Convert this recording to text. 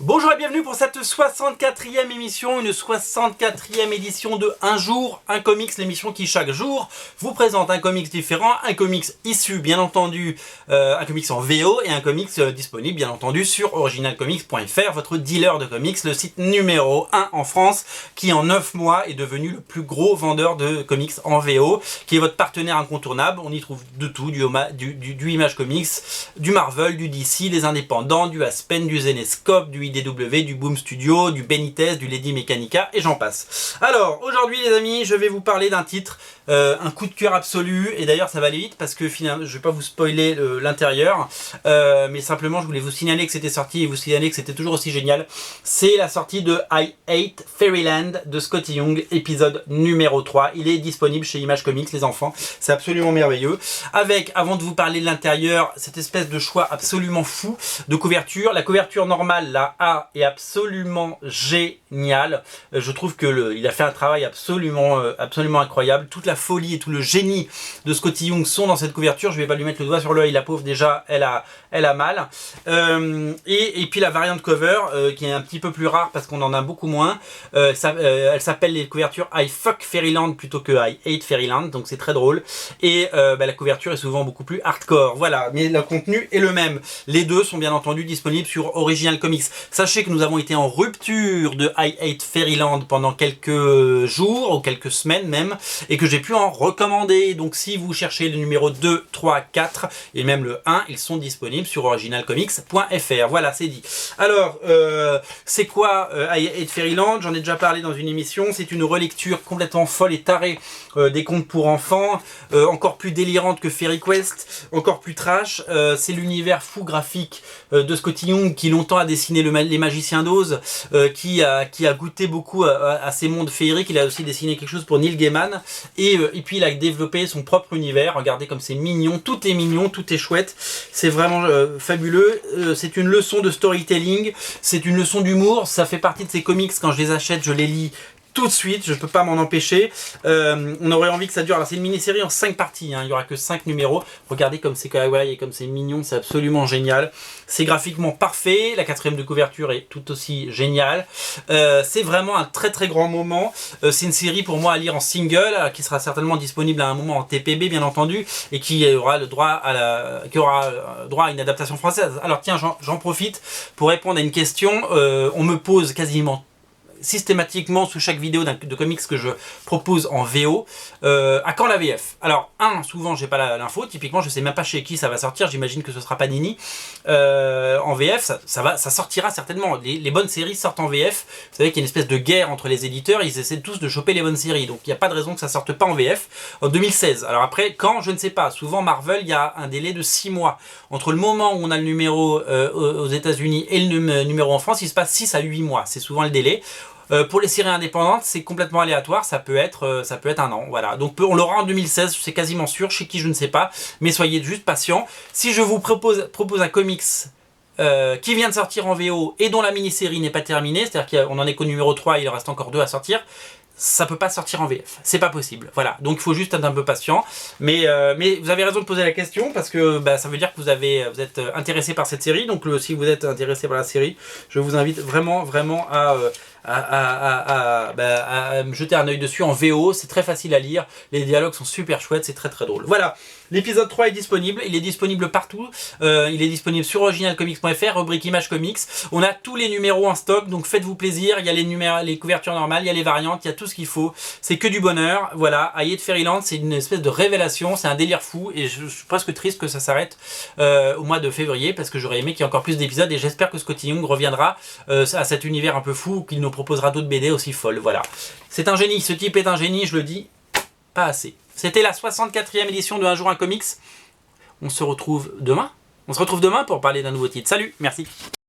Bonjour et bienvenue pour cette 64e émission, une 64e édition de Un jour, un comics, l'émission qui chaque jour vous présente un comics différent, un comics issu bien entendu, un comics en VO et un comics disponible bien entendu sur originalcomics.fr, votre dealer de comics, le site numéro 1 en France qui en 9 mois est devenu le plus gros vendeur de comics en VO, qui est votre partenaire incontournable. On y trouve de tout, du Image Comics, du Marvel, du DC, des indépendants, du Aspen, du Zenescope, du IDW, du Boom Studio, du Benitez, du Lady Mechanica et j'en passe. Alors aujourd'hui les amis, je vais vous parler d'un titre, un coup de cœur absolu, et d'ailleurs ça va aller vite parce que finalement je vais pas vous spoiler l'intérieur, mais simplement je voulais vous signaler que c'était sorti et vous signaler que c'était toujours aussi génial. C'est la sortie de I Hate Fairyland de Skottie Young, épisode numéro 3. Il est disponible chez Image Comics les enfants, c'est absolument merveilleux. Avec, avant de vous parler de l'intérieur, cette espèce de choix absolument fou de couverture. La couverture normale, la A, est absolument géniale. Je trouve que il a fait un travail absolument incroyable. Toute la folie et tout le génie de Skottie Young sont dans cette couverture. Je vais pas lui mettre le doigt sur l'œil, la pauvre, déjà elle a mal. Et puis la variante cover qui est un petit peu plus rare parce qu'on en a beaucoup moins. Elle s'appelle les couvertures I Fuck Fairyland plutôt que I Hate Fairyland, donc c'est très drôle. Et la couverture est souvent beaucoup plus hardcore. Voilà, mais le contenu est le même. Les deux sont bien entendu disponibles sur Original Comics. Sachez que nous avons été en rupture de I Hate Fairyland pendant quelques jours ou quelques semaines même, et que j'ai pu en recommander. Donc si vous cherchez le numéro 2, 3, 4 et même le 1, ils sont disponibles sur originalcomics.fr. Voilà, c'est dit. Alors, c'est quoi I Hate Fairyland? J'en ai déjà parlé dans une émission. C'est une relecture complètement folle et tarée des contes pour enfants, encore plus délirante que Fairy Quest, encore plus trash. C'est l'univers fou graphique de Skottie Young qui longtemps a dessiné les Magiciens d'Oz, qui a goûté beaucoup à ces mondes féeriques. Il a aussi dessiné quelque chose pour Neil Gaiman, et puis il a développé son propre univers. Regardez comme c'est mignon, tout est chouette, c'est vraiment fabuleux. C'est une leçon de storytelling, c'est une leçon d'humour. Ça fait partie de ces comics, quand je les achète, je les lis tout de suite, je peux pas m'en empêcher. On aurait envie que ça dure. Alors c'est une mini-série en 5 parties, hein. Il y aura que 5 numéros. Regardez comme c'est kawaii et comme c'est mignon, c'est absolument génial. C'est graphiquement parfait, la 4e de couverture est tout aussi géniale. C'est vraiment un très très grand moment. C'est une série pour moi à lire en single, qui sera certainement disponible à un moment en TPB bien entendu, et qui aura le droit à droit à une adaptation française. Alors tiens, j'en profite pour répondre à une question. On me pose quasiment systématiquement sous chaque vidéo de comics que je propose en VO, à quand la VF? Alors, souvent j'ai pas l'info, typiquement je sais même pas chez qui ça va sortir, j'imagine que ce sera Panini. En VF, ça sortira certainement, les bonnes séries sortent en VF. Vous savez qu'il y a une espèce de guerre entre les éditeurs, ils essaient tous de choper les bonnes séries, donc il n'y a pas de raison que ça sorte pas en VF en 2016. Alors après, quand, je ne sais pas, souvent Marvel, il y a un délai de 6 mois. Entre le moment où on a le numéro aux États-Unis et le numéro en France, il se passe 6 à 8 mois, c'est souvent le délai. Pour les séries indépendantes, c'est complètement aléatoire, ça peut être un an, voilà. Donc on l'aura en 2016, c'est quasiment sûr, chez qui je ne sais pas, mais soyez juste patients. Si je vous propose un comics qui vient de sortir en VO et dont la mini-série n'est pas terminée, c'est-à-dire qu'on en est qu'au numéro 3, il en reste encore 2 à sortir, ça peut pas sortir en VF, c'est pas possible, voilà. Donc il faut juste être un peu patient, mais vous avez raison de poser la question, parce que ça veut dire que vous êtes intéressé par cette série. Donc si vous êtes intéressé par la série, je vous invite vraiment à me jeter un œil dessus en VO. C'est très facile à lire, les dialogues sont super chouettes, c'est très très drôle. Voilà, l'épisode 3 est disponible, il est disponible partout, il est disponible sur originalcomics.fr, rubrique Image Comics. On a tous les numéros en stock, donc faites-vous plaisir. Il y a les couvertures normales, il y a les variantes, il y a tout ce qu'il faut, c'est que du bonheur. Voilà, I Hate Fairyland, c'est une espèce de révélation, c'est un délire fou, et je suis presque triste que ça s'arrête au mois de février, parce que j'aurais aimé qu'il y ait encore plus d'épisodes, et j'espère que Skottie Young reviendra à cet univers un peu fou, qu'il nous proposera d'autres BD aussi folles. Voilà, c'est un génie, ce type est un génie, je le dis pas assez. C'était la 64e édition de Un jour un comics. On se retrouve demain pour parler d'un nouveau titre. Salut, merci.